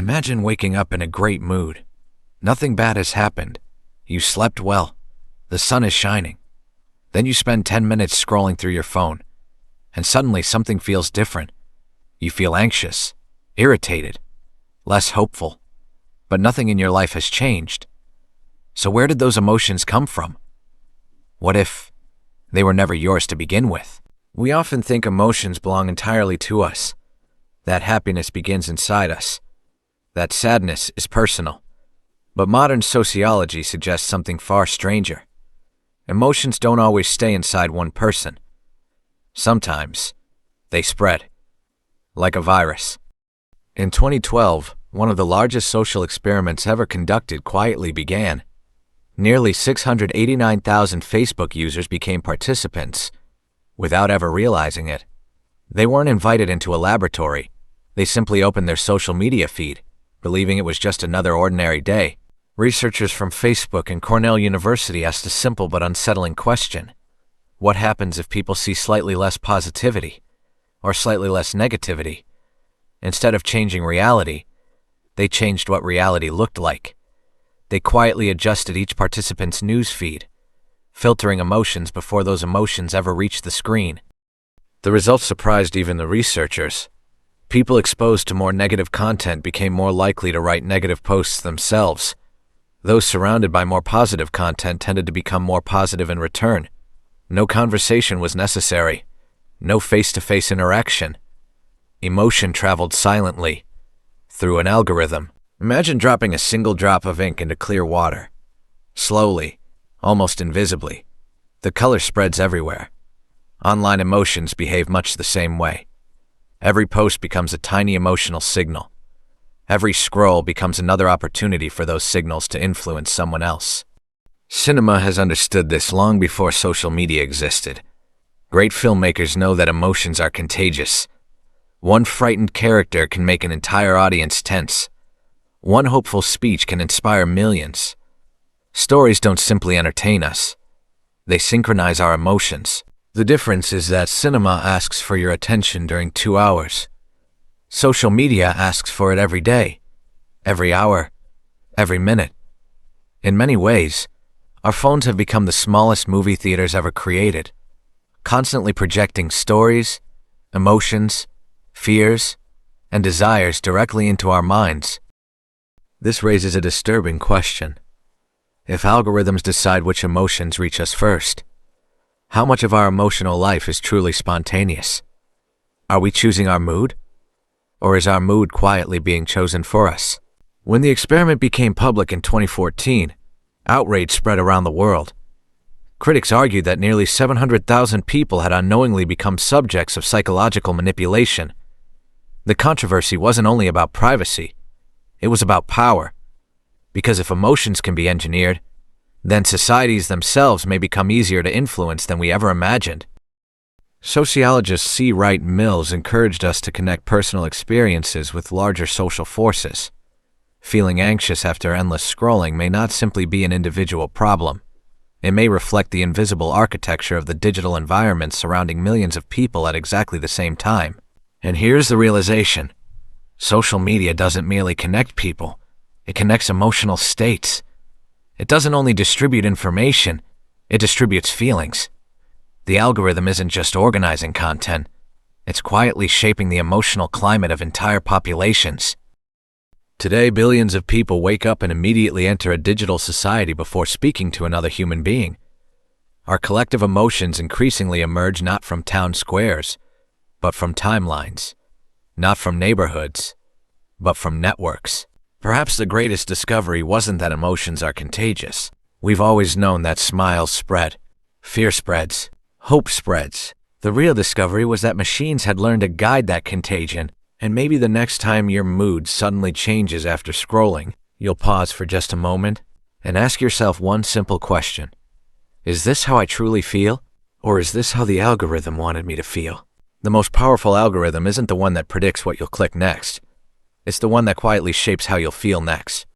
Imagine waking up in a great mood. Nothing bad has happened. You slept well. The sun is shining. Then you spend 10 minutes scrolling through your phone, and suddenly something feels different. You feel anxious, irritated, less hopeful, but nothing in your life has changed. So where did those emotions come from? What if they were never yours to begin with? We often think emotions belong entirely to us, that happiness begins inside us, that sadness is personal. But modern sociology suggests something far stranger. Emotions don't always stay inside one person. Sometimes they spread, like a virus. In 2012, one of the largest social experiments ever conducted quietly began. Nearly 689,000 Facebook users became participants, without ever realizing it. They weren't invited into a laboratory. They simply opened their social media feed, believing it was just another ordinary day. Researchers from Facebook and Cornell University asked a simple but unsettling question. What happens if people see slightly less positivity, or slightly less negativity? Instead of changing reality, they changed what reality looked like. They quietly adjusted each participant's news feed, filtering emotions before those emotions ever reached the screen. The results surprised even the researchers. People exposed to more negative content became more likely to write negative posts themselves. Those surrounded by more positive content tended to become more positive in return. No conversation was necessary. No face-to-face interaction. Emotion traveled silently, through an algorithm. Imagine dropping a single drop of ink into clear water. Slowly, almost invisibly, the color spreads everywhere. Online emotions behave much the same way. Every post becomes a tiny emotional signal. Every scroll becomes another opportunity for those signals to influence someone else. Cinema has understood this long before social media existed. Great filmmakers know that emotions are contagious. One frightened character can make an entire audience tense. One hopeful speech can inspire millions. Stories don't simply entertain us. They synchronize our emotions. The difference is that cinema asks for your attention during 2 hours. Social media asks for it every day, every hour, every minute. In many ways, our phones have become the smallest movie theaters ever created, constantly projecting stories, emotions, fears, and desires directly into our minds. This raises a disturbing question. If algorithms decide which emotions reach us first, how much of our emotional life is truly spontaneous? Are we choosing our mood? Or is our mood quietly being chosen for us? When the experiment became public in 2014, outrage spread around the world. Critics argued that nearly 700,000 people had unknowingly become subjects of psychological manipulation. The controversy wasn't only about privacy, it was about power. Because if emotions can be engineered, then societies themselves may become easier to influence than we ever imagined. Sociologist C. Wright Mills encouraged us to connect personal experiences with larger social forces. Feeling anxious after endless scrolling may not simply be an individual problem. It may reflect the invisible architecture of the digital environment surrounding millions of people at exactly the same time. And here's the realization. Social media doesn't merely connect people, it connects emotional states. It doesn't only distribute information, it distributes feelings. The algorithm isn't just organizing content, it's quietly shaping the emotional climate of entire populations. Today, billions of people wake up and immediately enter a digital society before speaking to another human being. Our collective emotions increasingly emerge not from town squares, but from timelines. Not from neighborhoods, but from networks. Perhaps the greatest discovery wasn't that emotions are contagious. We've always known that smiles spread, fear spreads, hope spreads. The real discovery was that machines had learned to guide that contagion, and maybe the next time your mood suddenly changes after scrolling, you'll pause for just a moment and ask yourself one simple question. Is this how I truly feel? Or is this how the algorithm wanted me to feel? The most powerful algorithm isn't the one that predicts what you'll click next. It's the one that quietly shapes how you'll feel next.